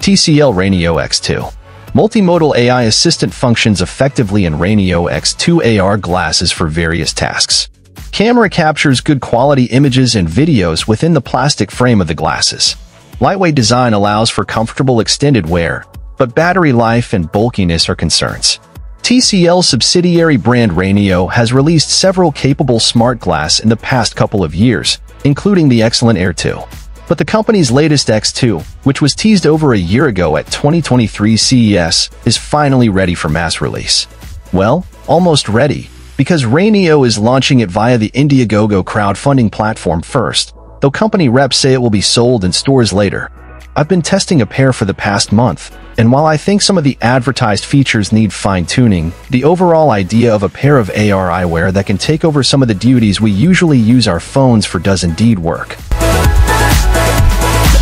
TCL RayNeo X2. Multimodal AI assistant functions effectively in RayNeo X2 AR glasses for various tasks. Camera captures good quality images and videos within the plastic frame of the glasses. Lightweight design allows for comfortable extended wear, but battery life and bulkiness are concerns. TCL subsidiary brand RayNeo has released several capable smart glass in the past couple of years, including the excellent Air 2. But the company's latest X2, which was teased over a year ago at 2023 CES, is finally ready for mass release. Well, almost ready, because RayNeo is launching it via the Indiegogo crowdfunding platform first, though company reps say it will be sold in stores later. I've been testing a pair for the past month, and while I think some of the advertised features need fine-tuning, the overall idea of a pair of AR eyewear that can take over some of the duties we usually use our phones for does indeed work.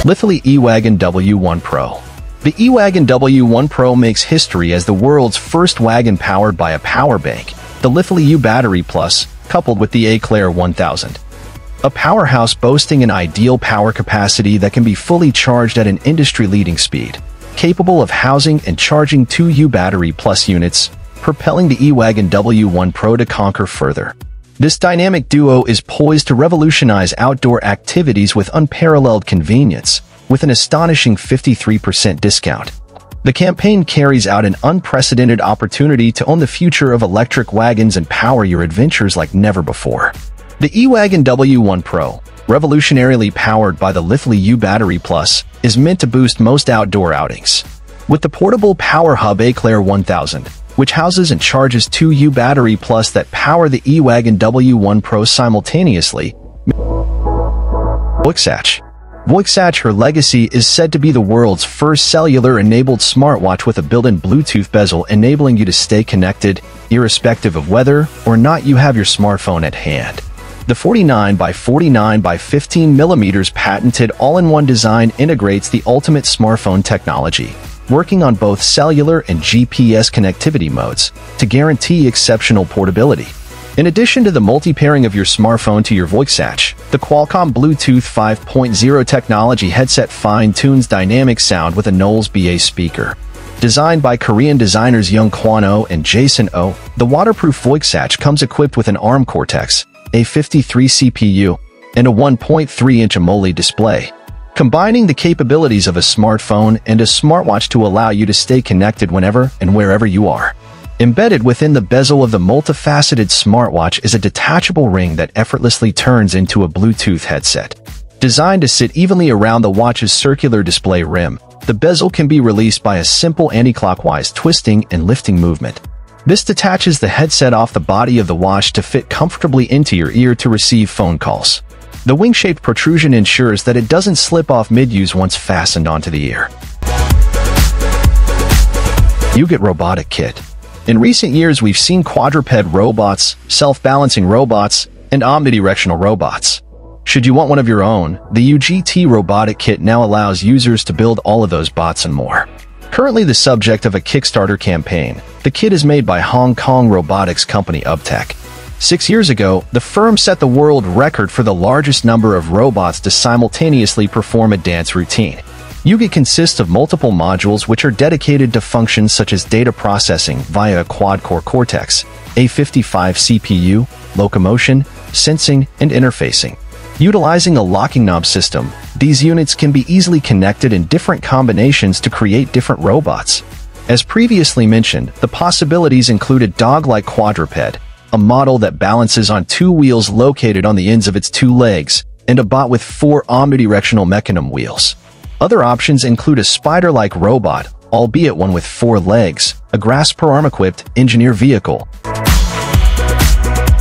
Litheli eWagon W1 Pro. The eWagon W1 Pro makes history as the world's first wagon powered by a power bank, the Litheli U Battery Plus, coupled with the Aeolus 1000. A powerhouse boasting an ideal power capacity that can be fully charged at an industry-leading speed, capable of housing and charging 2 U Battery Plus units, propelling the eWagon W1 Pro to conquer further. This dynamic duo is poised to revolutionize outdoor activities with unparalleled convenience, with an astonishing 53% discount. The campaign carries out an unprecedented opportunity to own the future of electric wagons and power your adventures like never before. The eWagon W1 Pro, revolutionarily powered by the Litheli U Battery Plus, is meant to boost most outdoor outings. With the portable power hub Aeolus 1000, which houses and charges 2 U Battery Plus that power the eWagon W1 Pro simultaneously. Voixatch. Voixatch, her legacy, is said to be the world's first cellular-enabled smartwatch with a built-in Bluetooth bezel enabling you to stay connected, irrespective of whether or not you have your smartphone at hand. The 49 by 49 by 15 mm patented all-in-one design integrates the ultimate smartphone technology, working on both cellular and GPS connectivity modes to guarantee exceptional portability. In addition to the multi-pairing of your smartphone to your Voixatch, the Qualcomm Bluetooth 5.0 technology headset fine-tunes dynamic sound with a Knowles BA speaker. Designed by Korean designers Young Kwon Oh and Jason Oh, the waterproof Voixatch comes equipped with an ARM Cortex-A53 CPU and a 1.3-inch AMOLED display, combining the capabilities of a smartphone and a smartwatch to allow you to stay connected whenever and wherever you are. Embedded within the bezel of the multifaceted smartwatch is a detachable ring that effortlessly turns into a Bluetooth headset. Designed to sit evenly around the watch's circular display rim, the bezel can be released by a simple anti-clockwise twisting and lifting movement. This detaches the headset off the body of the watch to fit comfortably into your ear to receive phone calls. The wing-shaped protrusion ensures that it doesn't slip off mid-use once fastened onto the ear. Ugot Robotic Kit. In recent years, we've seen quadruped robots, self-balancing robots, and omnidirectional robots. Should you want one of your own, the Ugot Robotic Kit now allows users to build all of those bots and more. Currently the subject of a Kickstarter campaign, the kit is made by Hong Kong robotics company Ubtech. 6 years ago, the firm set the world record for the largest number of robots to simultaneously perform a dance routine. Ugot consists of multiple modules which are dedicated to functions such as data processing via a quad-core Cortex-A55 CPU, locomotion, sensing, and interfacing. Utilizing a locking knob system, these units can be easily connected in different combinations to create different robots. As previously mentioned, the possibilities include a dog-like quadruped, a model that balances on 2 wheels located on the ends of its 2 legs, and a bot with 4 omnidirectional mechanism wheels. Other options include a spider-like robot, albeit one with 4 legs, a grasp-per-arm-equipped engineer vehicle.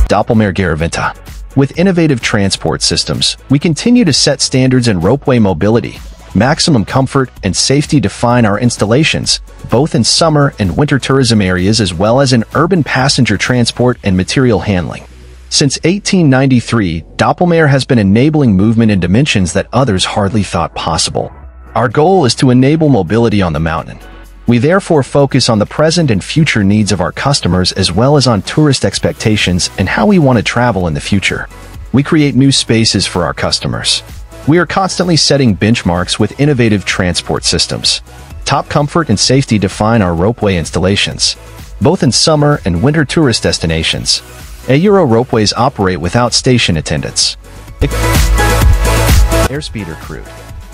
Doppelmayr Garaventa. With innovative transport systems, we continue to set standards in ropeway mobility. Maximum comfort and safety define our installations, both in summer and winter tourism areas as well as in urban passenger transport and material handling. Since 1893, Doppelmayr has been enabling movement in dimensions that others hardly thought possible. Our goal is to enable mobility on the mountain. We therefore focus on the present and future needs of our customers as well as on tourist expectations and how we want to travel in the future. We create new spaces for our customers. We are constantly setting benchmarks with innovative transport systems. Top comfort and safety define our ropeway installations, both in summer and winter tourist destinations. Aero ropeways operate without station attendants. Airspeeder Crewed.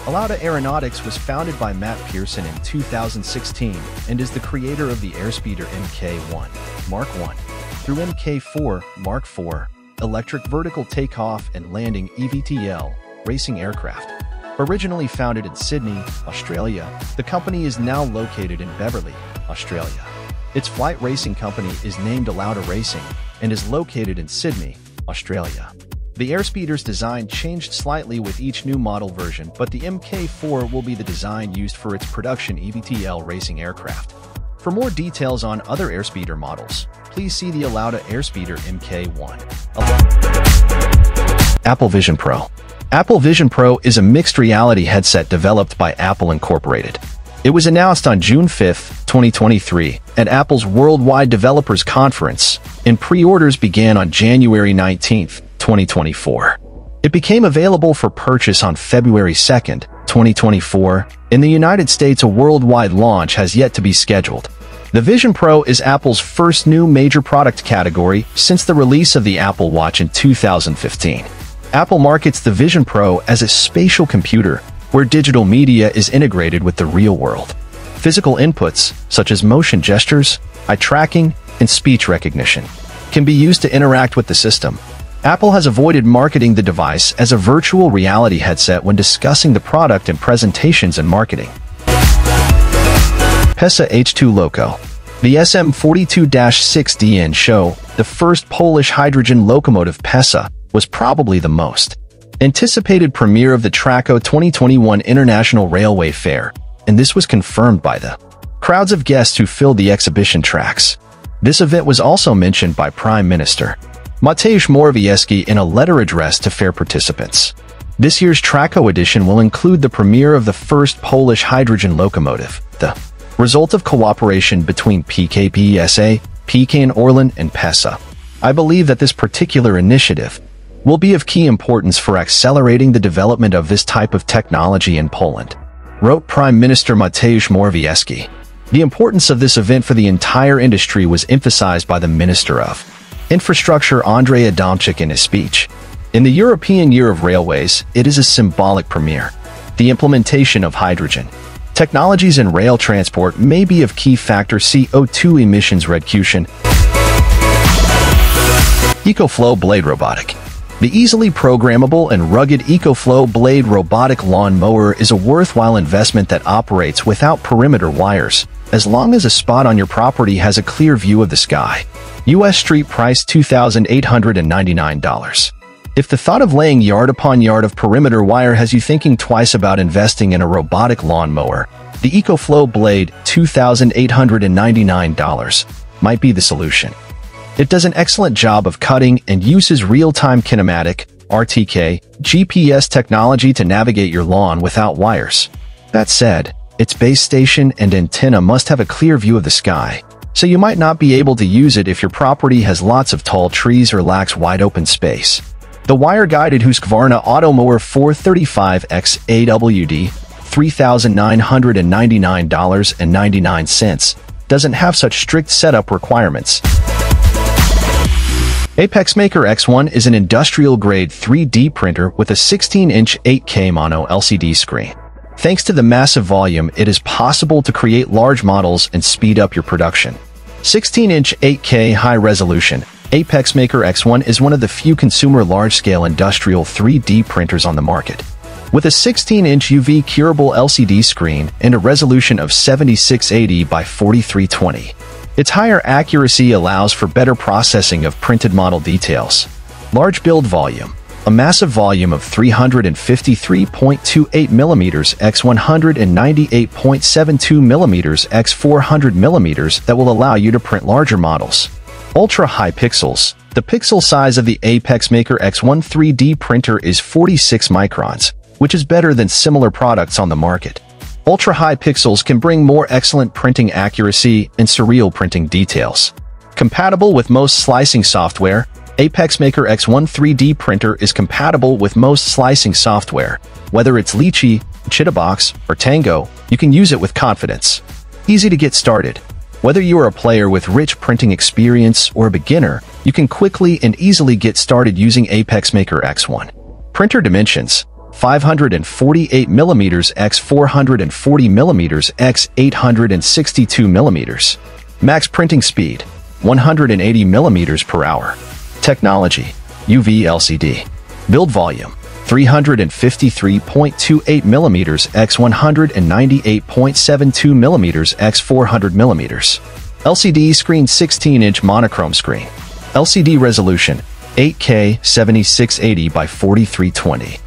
Alauda Aeronautics was founded by Matt Pearson in 2016 and is the creator of the Airspeeder Mk1 Mark I through Mk4 Mark IV electric vertical takeoff and landing (eVTOL) racing aircraft. Originally founded in Sydney, Australia, the company is now located in Beverly, Australia. Its flight racing company is named Alauda Racing and is located in Sydney, Australia. The Airspeeder's design changed slightly with each new model version, but the Mk4 will be the design used for its production eVTOL racing aircraft. For more details on other Airspeeder models, please see the Alauda Airspeeder Mk1. Apple Vision Pro. Apple Vision Pro is a mixed reality headset developed by Apple Incorporated. It was announced on June 5, 2023, at Apple's Worldwide Developers Conference, and pre-orders began on January 19, 2024. It became available for purchase on February 2, 2024. In the United States, a worldwide launch has yet to be scheduled. The Vision Pro is Apple's first new major product category since the release of the Apple Watch in 2015. Apple markets the Vision Pro as a spatial computer where digital media is integrated with the real world. Physical inputs, such as motion gestures, eye tracking, and speech recognition, can be used to interact with the system. Apple has avoided marketing the device as a virtual reality headset when discussing the product in presentations and marketing. Pesa H2 Loco. The SM42-6DN show, the first Polish hydrogen locomotive Pesa, was probably the most anticipated premiere of the Traco 2021 International Railway Fair, and this was confirmed by the crowds of guests who filled the exhibition tracks. This event was also mentioned by Prime Minister Mateusz Morawiecki in a letter addressed to fair participants. This year's Traco edition will include the premiere of the first Polish hydrogen locomotive, the result of cooperation between PKP SA, PKN Orlen, and Pesa. I believe that this particular initiative will be of key importance for accelerating the development of this type of technology in Poland, wrote Prime Minister Mateusz Morawiecki. The importance of this event for the entire industry was emphasized by the Minister of Infrastructure Andrzej Adamczyk in his speech. In the European Year of Railways, it is a symbolic premiere. The implementation of hydrogen technologies in rail transport may be of key factor CO2 emissions reduction. EcoFlow Blade Robotic. The easily programmable and rugged EcoFlow Blade robotic lawn mower is a worthwhile investment that operates without perimeter wires, as long as a spot on your property has a clear view of the sky. U.S. street price $2,899. If the thought of laying yard upon yard of perimeter wire has you thinking twice about investing in a robotic lawn mower, the EcoFlow Blade $2,899 might be the solution. It does an excellent job of cutting and uses real-time kinematic (RTK) GPS technology to navigate your lawn without wires. That said, its base station and antenna must have a clear view of the sky, so you might not be able to use it if your property has lots of tall trees or lacks wide open space. The wire-guided Husqvarna Automower 435X AWD $3,999.99 doesn't have such strict setup requirements. ApexMaker X1 is an industrial-grade 3D printer with a 16-inch 8K mono LCD screen. Thanks to the massive volume, it is possible to create large models and speed up your production. 16-inch 8K high-resolution, ApexMaker X1 is one of the few consumer large-scale industrial 3D printers on the market. With a 16-inch UV curable LCD screen and a resolution of 7680 by 4320. Its higher accuracy allows for better processing of printed model details. Large build volume. A massive volume of 353.28 mm x 198.72 mm x 400 mm that will allow you to print larger models. Ultra-high pixels. The pixel size of the ApexMaker X1 3D printer is 46 microns, which is better than similar products on the market. Ultra-high pixels can bring more excellent printing accuracy and surreal printing details. Compatible with most slicing software, ApexMaker X1 3D printer is compatible with most slicing software, whether it's Litheli, Cheetah Box, or Tango, you can use it with confidence. Easy to get started. Whether you are a player with rich printing experience or a beginner, you can quickly and easily get started using Apex Maker X1. Printer dimensions: 548mm x 440mm x 862mm. Max printing speed: 180mm per hour. Technology: UV LCD. Build volume: 353.28mm x 198.72mm x 400mm. LCD screen: 16-inch monochrome screen. LCD resolution: 8K 7680 by 4320.